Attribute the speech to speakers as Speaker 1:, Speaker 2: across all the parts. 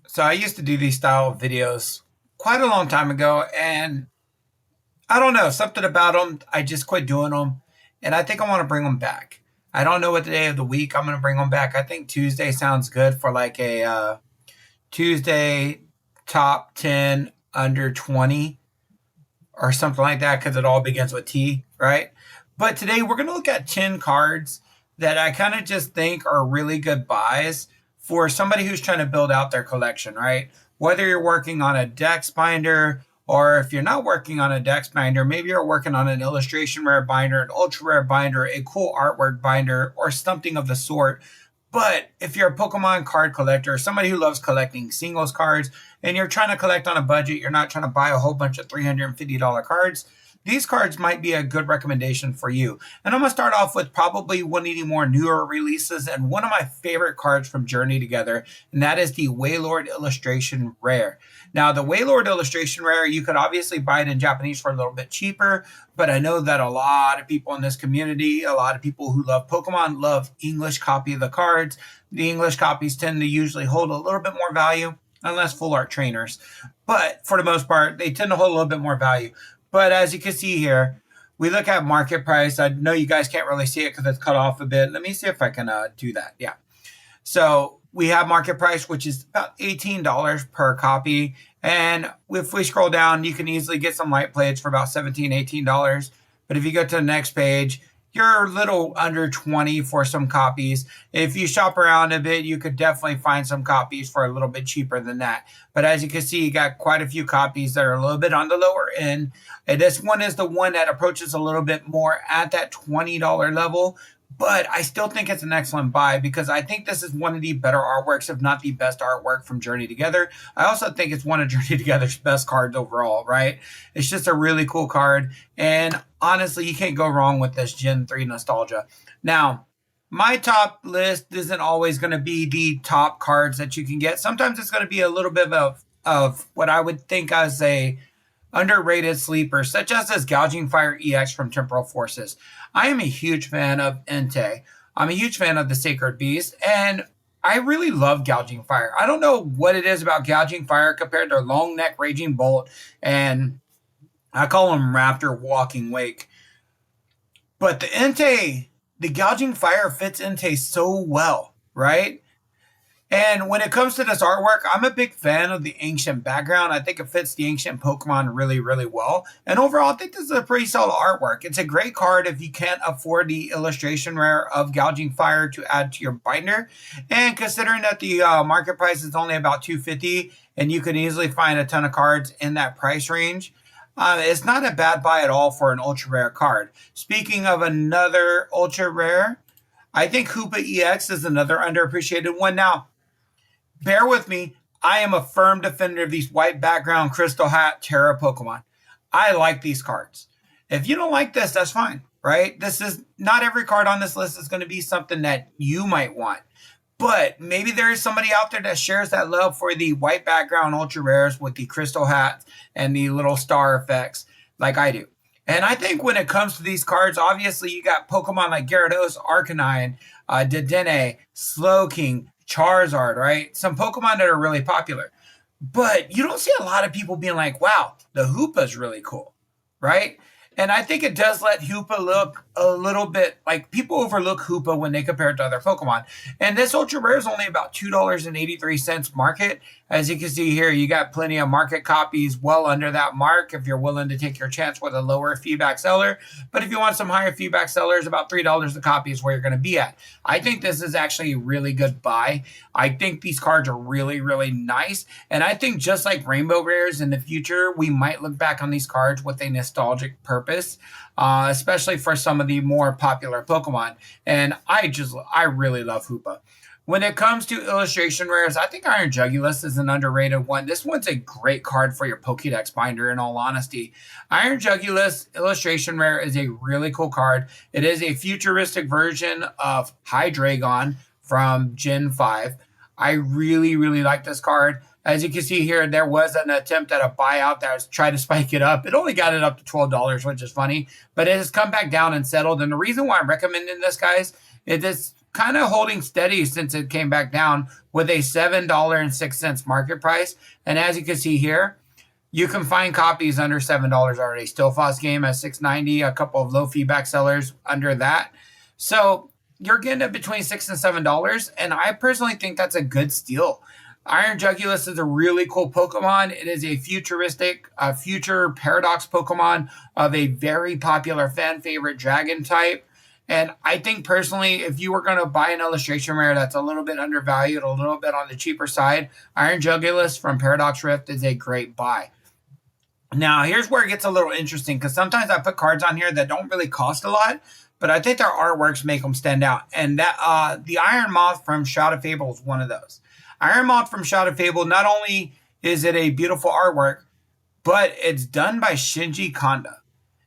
Speaker 1: So I used to do these style of videos quite a long time ago, and I don't know, something about them, I just quit doing them, and I think I want to bring them back. I don't know what day of the week I'm going to bring them back. I think Tuesday sounds good for like a Tuesday top 10 under 20 or something like that because it all begins with T, right? But today we're going to look at 10 cards that I kind of just think are really good buys for somebody who's trying to build out their collection, right? Whether you're working on a Dex binder or if you're not working on a Dex binder, maybe you're working on an illustration rare binder, an ultra rare binder, a cool artwork binder, or something of the sort. But if you're a Pokemon card collector, somebody who loves collecting singles cards, and you're trying to collect on a budget, you're not trying to buy a whole bunch of $350 cards, these cards might be a good recommendation for you. And I'm going to start off with probably one of the more newer releases and one of my favorite cards from Journey Together, and that is the Wailord Illustration Rare. Now, the Wailord Illustration Rare, you could obviously buy it in Japanese for a little bit cheaper, but I know that a lot of people in this community, a lot of people who love Pokemon, love English copy of the cards. The English copies tend to usually hold a little bit more value, unless full art trainers. But for the most part, they tend to hold a little bit more value. But as you can see here, we look at market price. I know you guys can't really see it because it's cut off a bit. Let me see if I can do that. Yeah. So we have market price, which is about $18 per copy. And if we scroll down, you can easily get some light plates for about $17, $18. But if you go to the next page, you're a little under 20 for some copies. If you shop around a bit, you could definitely find some copies for a little bit cheaper than that. But as you can see, you got quite a few copies that are a little bit on the lower end. And this one is the one that approaches a little bit more at that $20 level. But I still think it's an excellent buy because I think this is one of the better artworks, if not the best artwork from Journey Together. I also think it's one of Journey Together's best cards overall, right? It's just a really cool card. And honestly, you can't go wrong with this Gen 3 nostalgia. Now, my top list isn't always going to be the top cards that you can get. Sometimes it's going to be a little bit of what I would think as a underrated sleeper, such as this Gouging Fire EX from Temporal Forces. I am a huge fan of Entei. I'm a huge fan of the Sacred Beast, and I really love Gouging Fire. I don't know what it is about Gouging Fire compared to Long Neck Raging Bolt, and I call him Raptor Walking Wake. But the Entei, the Gouging Fire fits Entei so well, right? And when it comes to this artwork, I'm a big fan of the ancient background. I think it fits the ancient Pokemon really, really well. And overall, I think this is a pretty solid artwork. It's a great card if you can't afford the illustration rare of Gouging Fire to add to your binder. And considering that the market price is only about $250, and you can easily find a ton of cards in that price range, it's not a bad buy at all for an ultra rare card. Speaking of another ultra rare, I think Hoopa EX is another underappreciated one. Now, bear with me. I am a firm defender of these white background crystal hat Terra Pokemon. I like these cards. If you don't like this, that's fine, right? This is not every card on this list is going to be something that you might want. But maybe there is somebody out there that shares that love for the white background ultra rares with the crystal hats and the little star effects like I do. And I think when it comes to these cards, obviously you got Pokemon like Gyarados, Arcanine, Dedenne, Slowking, Charizard, right? Some Pokemon that are really popular. But you don't see a lot of people being like, wow, the Hoopa is really cool, right? And I think it does let Hoopa look a little bit like people overlook Hoopa when they compare it to other Pokemon. And this Ultra Rare is only about $2.83 market. As you can see here, you got plenty of market copies well under that mark if you're willing to take your chance with a lower feedback seller. But if you want some higher feedback sellers, about $3 a copy is where you're going to be at. I think this is actually a really good buy. I think these cards are really, really nice. And I think just like Rainbow Rares in the future, we might look back on these cards with a nostalgic purpose, especially for some of the more popular Pokemon. And I really love Hoopa. When it comes to illustration rares, I think Iron Jugulus is an underrated one. This one's a great card for your Pokédex binder, in all honesty. Iron Jugulus illustration rare is a really cool card. It is a futuristic version of Hydreigon from Gen 5. I really, really like this card. As you can see here, there was an attempt at a buyout that was trying to spike it up. It only got it up to $12, which is funny. But it has come back down and settled. And the reason why I'm recommending this, guys, is this kind of holding steady since it came back down with a $7.06 market price. And as you can see here, you can find copies under $7 already. Stillfoss game at $6.90, a couple of low feedback sellers under that. So you're getting it between $6 and $7, and I personally think that's a good steal. Iron Jugulus is a really cool Pokemon. It is a futuristic, future paradox Pokemon of a very popular fan favorite dragon type. And I think personally, if you were going to buy an illustration rare that's a little bit undervalued, a little bit on the cheaper side, Iron Jugulus from Paradox Rift is a great buy. Now, here's where it gets a little interesting, because sometimes I put cards on here that don't really cost a lot, but I think their artworks make them stand out. And that the Iron Moth from Shroud of Fable is one of those. Iron Moth from Shroud of Fable, not only is it a beautiful artwork, but it's done by Shinji Kanda.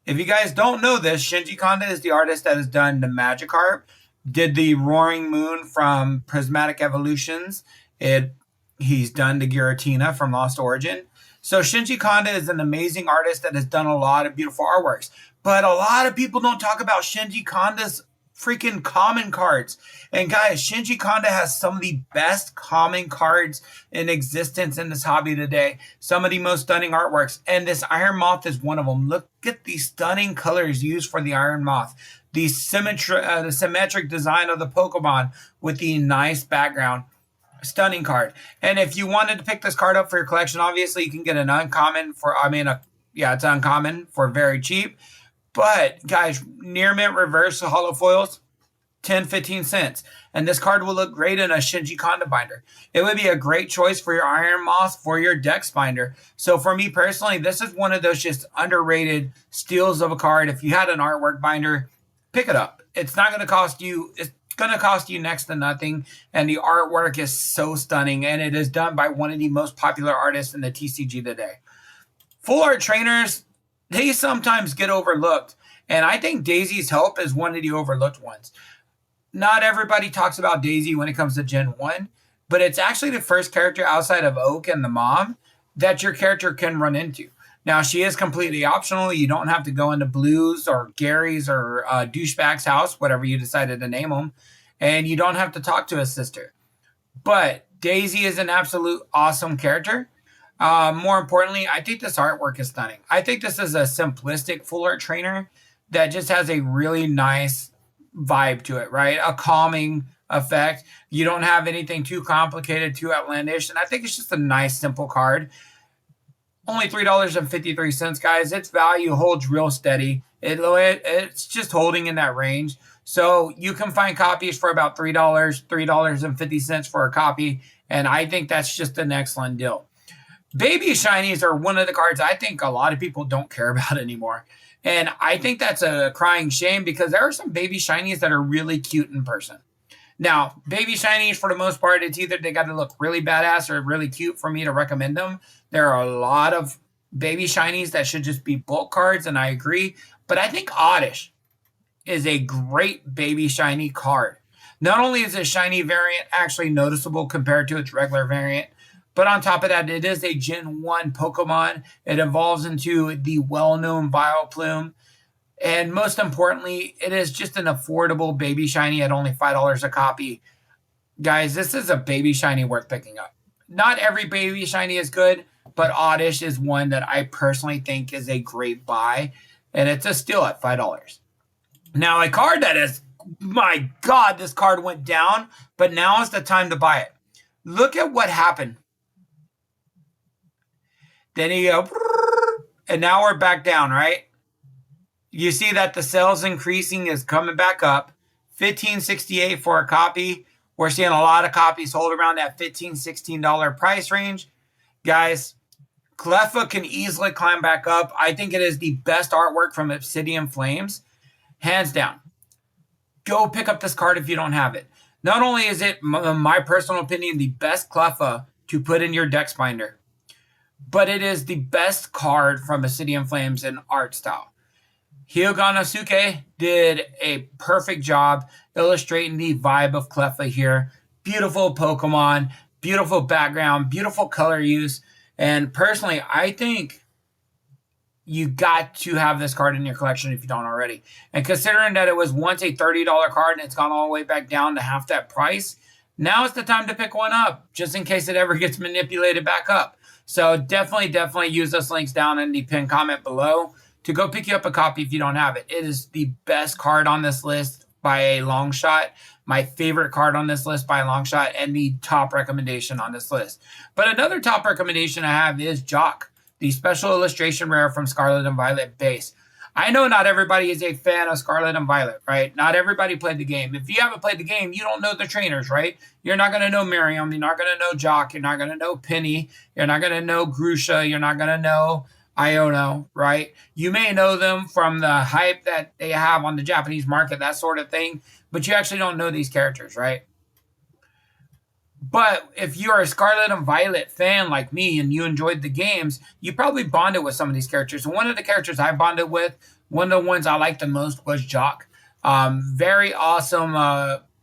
Speaker 1: If you guys don't know this, Shinji Kanda is the artist that has done the Magikarp, did the Roaring Moon from Prismatic Evolutions. He's done the Giratina from Lost Origin. So Shinji Kanda is an amazing artist that has done a lot of beautiful artworks. But a lot of people don't talk about Shinji Kanda's freaking common cards. And guys, Shinji Kanda has some of the best common cards in existence in this hobby today. Some of the most stunning artworks. And this Iron Moth is one of them. Look at the stunning colors used for the Iron Moth. The symmetric design of the Pokemon with the nice background. Stunning card. And if you wanted to pick this card up for your collection, obviously you can get an uncommon for, it's uncommon for very cheap. But guys, near mint reverse holo foils, 10-15 cents. And this card will look great in a Shinji Kanda binder. It would be a great choice for your Iron Moth for your Dex binder. So for me personally, this is one of those just underrated steals of a card. If you had an artwork binder, pick it up. It's not going to cost you, it's going to cost you next to nothing. And the artwork is so stunning. And it is done by one of the most popular artists in the TCG today. Full art trainers, they sometimes get overlooked. And I think Daisy's Help is one of the overlooked ones. Not everybody talks about Daisy when it comes to Gen 1, but it's actually the first character outside of Oak and the mom that your character can run into. Now, she is completely optional. You don't have to go into Blue's or Gary's or Douchebag's house, whatever you decided to name them, and you don't have to talk to his sister. But Daisy is an absolute awesome character. More importantly, I think this artwork is stunning. I think this is a simplistic full art trainer that just has a really nice vibe to it, right? A calming effect. You don't have anything too complicated, too outlandish. And I think it's just a nice, simple card. Only $3.53, guys. Its value holds real steady. It's just holding in that range. So you can find copies for about $3, $3.50 for a copy. And I think that's just an excellent deal. Baby Shinies are one of the cards I think a lot of people don't care about anymore. And I think that's a crying shame because there are some Baby Shinies that are really cute in person. Now, Baby Shinies, for the most part, it's either they got to look really badass or really cute for me to recommend them. There are a lot of Baby Shinies that should just be bulk cards, and I agree. But I think Oddish is a great Baby Shiny card. Not only is the Shiny variant actually noticeable compared to its regular variant, but on top of that, it is a Gen 1 Pokemon. It evolves into the well-known Vileplume. And most importantly, it is just an affordable Baby Shiny at only $5 a copy. Guys, this is a Baby Shiny worth picking up. Not every Baby Shiny is good, but Oddish is one that I personally think is a great buy. And it's a steal at $5. Now, a card that is, my God, this card went down, but now is the time to buy it. Look at what happened. Then you go, and now we're back down, right? You see that the sales increasing is coming back up. $15.68 for a copy. We're seeing a lot of copies hold around that $15, $16 price range. Guys, Cleffa can easily climb back up. I think it is the best artwork from Obsidian Flames. Hands down. Go pick up this card if you don't have it. Not only is it, in my personal opinion, the best Cleffa to put in your Dex binder, but it is the best card from Obsidian Flames in art style. Hyoganosuke did a perfect job illustrating the vibe of Cleffa here. Beautiful Pokemon, beautiful background, beautiful color use. And personally, I think you got to have this card in your collection if you don't already. And considering that it was once a $30 card and it's gone all the way back down to half that price, now is the time to pick one up, just in case it ever gets manipulated back up. So definitely use those links down in the pinned comment below to go pick you up a copy if you don't have it. It is the best card on this list by a long shot. My favorite card on this list by a long shot, and the top recommendation on this list. But another top recommendation I have is Jacq, the special illustration rare from Scarlet and Violet base. I know not everybody is a fan of Scarlet and Violet, right? Not everybody played the game. If you haven't played the game, you don't know the trainers, right? You're not going to know Miriam. You're not going to know Jacq. You're not going to know Penny. You're not going to know Grusha. You're not going to know Iono, right? You may know them from the hype that they have on the Japanese market, that sort of thing, but you actually don't know these characters, right? But if you're a Scarlet and Violet fan like me and you enjoyed the games, you probably bonded with some of these characters. And one of the characters I bonded with, one of the ones I liked the most was Jacq. Very awesome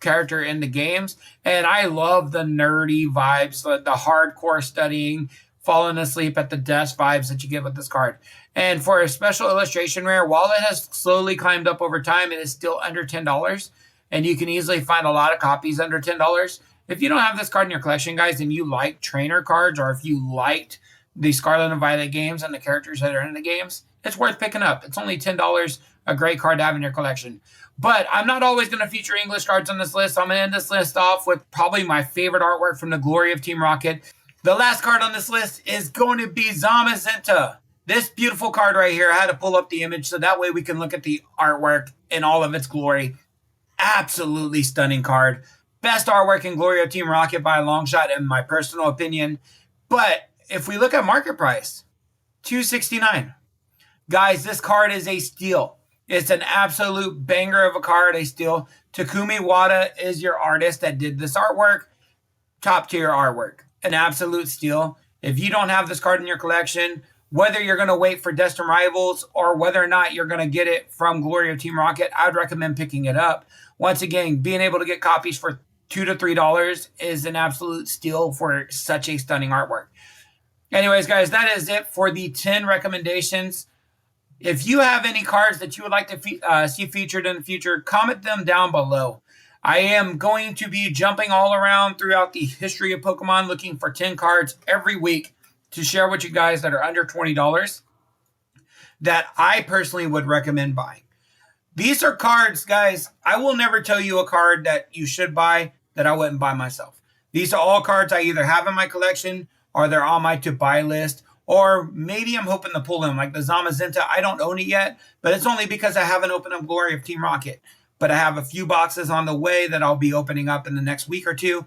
Speaker 1: character in the games. And I love the nerdy vibes, the hardcore studying, falling asleep at the desk vibes that you get with this card. And for a special illustration rare, while it has slowly climbed up over time, it is still under $10. And you can easily find a lot of copies under $10. If you don't have this card in your collection, guys, and you like trainer cards, or if you liked the Scarlet and Violet games and the characters that are in the games, it's worth picking up. It's only $10, a great card to have in your collection. But I'm not always going to feature English cards on this list. So I'm going to end this list off with probably my favorite artwork from the Glory of Team Rocket. The last card on this list is going to be Zamazenta. This beautiful card right here, I had to pull up the image so that way we can look at the artwork in all of its glory. Absolutely stunning card. Best artwork in Glory of Team Rocket by a long shot, in my personal opinion. But if we look at market price, $269. Guys, this card is a steal. It's an absolute banger of a card, a steal. Takumi Wada is your artist that did this artwork. Top tier artwork. An absolute steal. If you don't have this card in your collection, whether you're going to wait for Destined Rivals or whether or not you're going to get it from Glory of Team Rocket, I would recommend picking it up. Once again, being able to get copies for $2 to $3 is an absolute steal for such a stunning artwork. Anyways, guys, that is it for the 10 recommendations. If you have any cards that you would like to see featured in the future, comment them down below. I am going to be jumping all around throughout the history of Pokemon looking for 10 cards every week to share with you guys that are under $20 that I personally would recommend buying. These are cards, guys. I will never tell you a card that you should buy that I wouldn't buy myself. These are all cards I either have in my collection or they're on my to-buy list, or maybe I'm hoping to pull them. Like the Zamazenta, I don't own it yet, but it's only because I haven't opened up Glory of Team Rocket. But I have a few boxes on the way that I'll be opening up in the next week or two.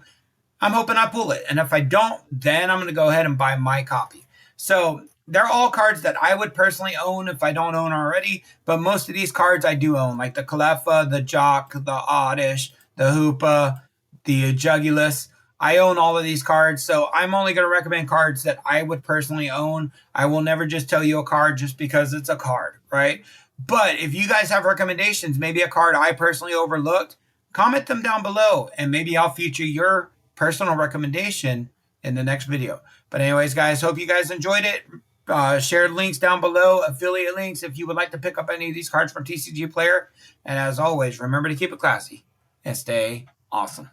Speaker 1: I'm hoping I pull it. And if I don't, then I'm going to go ahead and buy my copy. So they're all cards that I would personally own if I don't own already. But most of these cards I do own, like the Cleffa, the Jacq, the Oddish, the Hoopa, the Jugulus. I own all of these cards. So I'm only going to recommend cards that I would personally own. I will never just tell you a card just because it's a card, right? But if you guys have recommendations, maybe a card I personally overlooked, comment them down below. And maybe I'll feature your personal recommendation in the next video. But anyways, guys, hope you guys enjoyed it. Shared links down below, affiliate links if you would like to pick up any of these cards from TCG Player. And as always, remember to keep it classy and stay awesome.